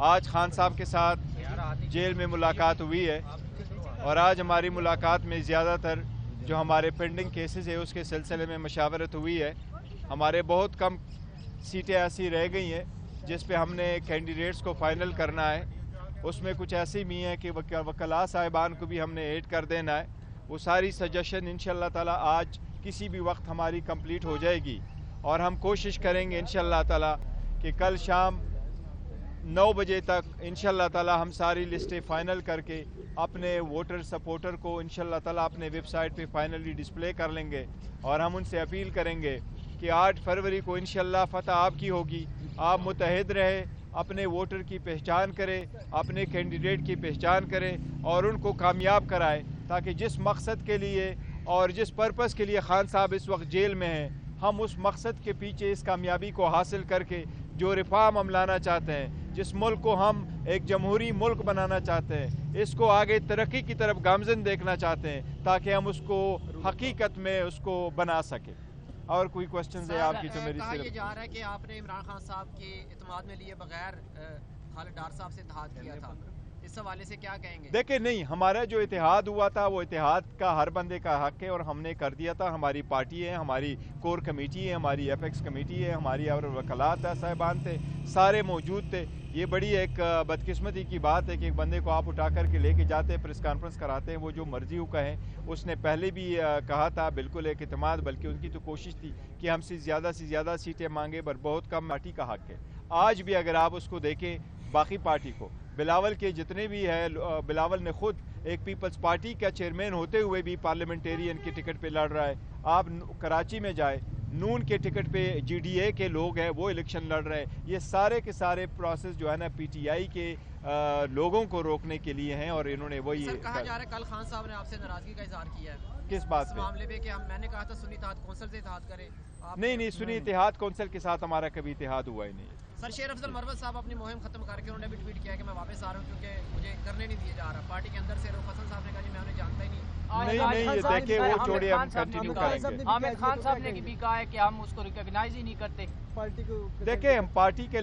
آج خان صاحب کے ساتھ جیل میں ملاقات ہوئی ہے اور آج ہماری ملاقات میں زیادہ تر جو ہمارے پینڈنگ کیسز ہے اس کے سلسلے میں مشاورت ہوئی ہے. ہمارے بہت کم سیٹیں ایسی رہ گئی ہیں جس پہ ہم نے کینڈیڈیٹس کو فائنل کرنا ہے. اس میں کچھ ایسی بھی ہیں کہ وکلاء صاحبان کو بھی ہم نے ایڈ کر دینا ہے. وہ ساری سجیشن انشاءاللہ تعالی آج کسی بھی وقت ہماری کمپلیٹ ہو جائے گی اور ہم کوشش کریں گے انشاءاللہ تعالی کہ کل شام 9 بجے تک انشاءاللہ تعالی ہم ساری لسٹیں فائنل کر کے اپنے ووٹر سپورٹر کو انشاءاللہ تعالی اپنے ویب سائٹ پہ فائنلی ڈسپلے کر لیں گے اور ہم ان سے اپیل کریں گے کہ 8 فروری کو انشاءاللہ فتح آپ کی ہوگی. آپ متحد رہے, اپنے ووٹر کی پہچان کرے, اپنے کینڈیڈیٹ کی پہچان کرے اور ان کو کامیاب کرائے تاکہ جس مقصد کے لیے اور جس پرپس کے لیے خان صاحب اس وقت جیل میں ہیں ہم اس مقصد کے پیچھے اس کامیابی کو حاصل کر کے جو ریفارم ہم لانا چاہتے ہیں, جس ملک کو ہم ایک جمہوری ملک بنانا چاہتے ہیں, اس کو آگے ترقی کی طرف گامزن دیکھنا چاہتے ہیں تاکہ ہم اس کو حقیقت میں اس کو بنا سکیں. اور کوئی کوشچنز ہے آپ کی تو میری کہا یہ صرف جا رہا ہے کہ آپ نے عمران خان صاحب کے اعتماد میں لیے بغیر خالد ڈار صاحب سے اتحاد کیا تھا, اس حوالے سے کیا کہیں گے؟ دیکھیں نہیں, ہمارا جو اتحاد ہوا تھا وہ اتحاد کا ہر بندے کا حق ہے اور ہم نے کر دیا تھا. ہماری پارٹی ہے, ہماری کور کمیٹی ہے, ہماری ایف ایکس کمیٹی ہے, ہماری اور وکلاء صاحبان تھے, سارے موجود تھے. یہ بڑی ایک بدقسمتی کی بات ہے کہ ایک بندے کو آپ اٹھا کر کے لے کے جاتے ہیں, پریس کانفرنس کراتے ہیں, وہ جو مرضی ہو کہیں. اس نے پہلے بھی کہا تھا بالکل ایک اعتماد, بلکہ ان کی تو کوشش تھی کہ ہم سے زیادہ سیٹیں مانگے پر بہت کم پارٹی کا حق ہے. آج بھی اگر آپ اس کو دیکھیں باقی پارٹی کو, بلاول کے جتنے بھی ہے, بلاول نے خود ایک پیپلز پارٹی کا چیئرمین ہوتے ہوئے بھی پارلیمنٹیرین کے ٹکٹ پہ لڑ رہا ہے. آپ کراچی میں جائے, نون کے ٹکٹ پہ جی ڈی اے کے لوگ ہیں وہ الیکشن لڑ رہے ہیں. یہ سارے کے سارے پروسیس جو ہے نا پی ٹی آئی کے لوگوں کو روکنے کے لیے ہیں اور انہوں نے وہی سر کہا جا رہا ہے کل خان صاحب نے آپ سے ناراضگی کا اظہار کیا ہے کس بات اس پہ؟ معاملے پہ کہ میں نے کہا تھا سنی اتحاد کونسل سے اتحاد کرے. نہیں, سنی اتحاد کونسل کے ساتھ ہمارا کبھی اتحاد ہوا ہی نہیں. سر شیر افضل مروت صاحب اپنی مہم ختم کر کے انہوں نے بھی ٹویٹ کیا کہ میں واپس آ رہا ہوں کیونکہ مجھے کرنے نہیں دیا جا رہا. پارٹی کے اندر سے روف حسن صاحب نے کہا جی میں انہیں جانتا ہی نہیں. نہیں, دیکھیں وہ چھوڑے, ہم کنٹینیو کریں گے. حامد خان صاحب نے بھی کہا ہے کہ ہم اس کو ریکگنائز ہی نہیں کرتے. دیکھیں ہم پارٹی کے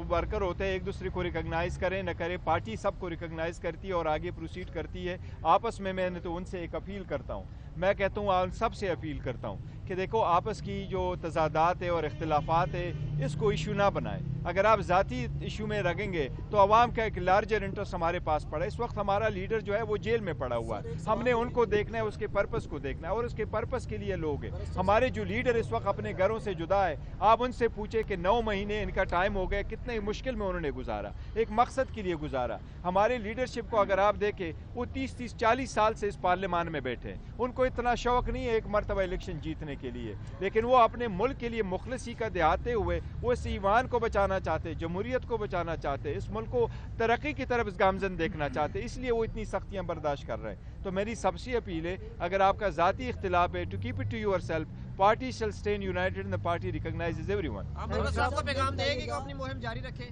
ورکر ہوتے ہیں, ایک دوسرے کو ریکگنائز کریں نہ کریں, پارٹی سب کو ریکگنائز کرتی ہے اور آگے پروسیڈ کرتی ہے. آپس میں نے تو ان سے ایک اپیل کرتا ہوں, میں کہتا ہوں ان سب سے اپیل کرتا ہوں کہ دیکھو آپس کی جو تضادات ہے اور اختلافات ہے اس کو ایشو نہ بنائیں. اگر آپ ذاتی ایشو میں رکھیں گے تو عوام کا ایک لارجر انٹرسٹ ہمارے پاس پڑا ہے. اس وقت ہمارا لیڈر جو ہے وہ جیل میں پڑا ہوا ہے, ہم نے ان کو دیکھنا ہے, اس کے پرپس کو دیکھنا ہے اور اس کے پرپس کے لیے لوگ ہیں. ہمارے جو لیڈر اس وقت اپنے گھروں سے جدا ہے, آپ ان سے پوچھیں کہ 9 مہینے ان کا ٹائم ہو گیا, کتنے مشکل میں انہوں نے گزارا, ایک مقصد کے لیے گزارا. ہمارے لیڈرشپ کو اگر آپ دیکھیں وہ 30-40 سال سے اس پارلیمان میں بیٹھے ہیں, ان کو اتنا شوق نہیں ہے ایک مرتبہ الیکشن جیتنے کے لیے, لیکن وہ اپنے ملک کے لیے مخلصی کا دہاتے ہوئے وہ اس ایوان کو بچانا چاہتے, جمہوریت کو بچانا چاہتے, اس ملک کو ترقی کی طرف گامزن دیکھنا چاہتے, اس لیے وہ اتنی سختیاں برداشت کر رہے ہیں. تو میری سب سے اپیل ہے اگر آپ کا ذاتی اختلاف ہے, to keep it to yourself, party shall stand united and the party recognizes everyone. Marwat صاحب کو پیغام دے گی کہ اپنی مہم جاری رکھیں.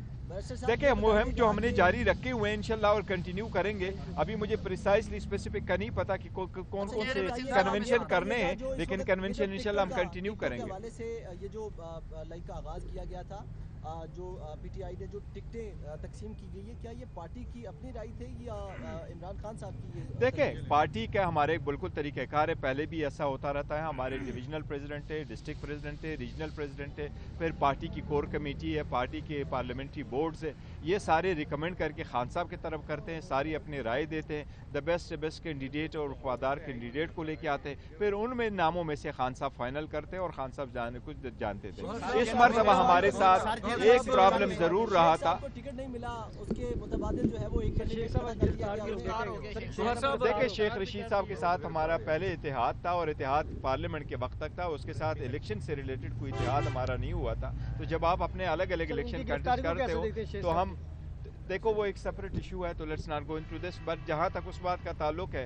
دیکھیں مہم جو ہم نے جاری رکھے ہوئے ہیں انشاءاللہ اور کنٹینیو کریں گے. ابھی مجھے پریسائزلی اسپیسیفک کا نہیں پتا کہ کون سے کنونشن کرنے ہیں, لیکن کنونشن انشاءاللہ ہم کنٹینیو کریں گے. حوالے سے یہ جو لائک کا آغاز کیا گیا تھا, جو پی ٹی آئی نے جو ٹکٹیں تقسیم کی گئی ہے, کیا یہ پارٹی کی اپنی رائے تھے یا عمران خان صاحب کی؟ دیکھیں پارٹی کا ہمارے بالکل طریقہ کار ہے, پہلے بھی ایسا ہوتا رہتا ہے. ہمارے ڈویژنل پریزیڈنٹ ہے, ڈسٹرکٹ پریزیڈنٹ ہے, ریجنل پریزیڈنٹ ہے, پھر پارٹی کی کور کمیٹی ہے, پارٹی کے پارلیمنٹری بورڈز ہے, یہ سارے ریکمینڈ کر کے خان صاحب کی طرف کرتے ہیں, ساری اپنی رائے دیتے ہیں, دا بیسٹ کینڈیڈیٹ اور وفادار کینڈیڈیٹ کو لے کے آتے ہیں, پھر ان میں ناموں میں سے خان صاحب فائنل کرتے ہیں اور خان صاحب کچھ جانتے تھے. اس مرتبہ ہمارے ساتھ ایک پرابلم ضرور رہا تھا, ٹکٹ نہیں ملا, اس کے متبادل جو ہے وہ ایک دیکھیں شیخ رشید صاحب کے ساتھ ہمارا پہلے اتحاد تھا اور اتحاد پارلیمنٹ کے وقت تک تھا, اس کے ساتھ الیکشن سے ریلیٹڈ کوئی اتحاد ہمارا نہیں ہوا تھا. تو جب آپ اپنے الگ الگ الیکشن کنٹیسٹ کرتے ہو تو ہم دیکھو وہ ایک سپریٹ ایشو ہے, تو let's not go into this. But جہاں تک اس بات کا تعلق ہے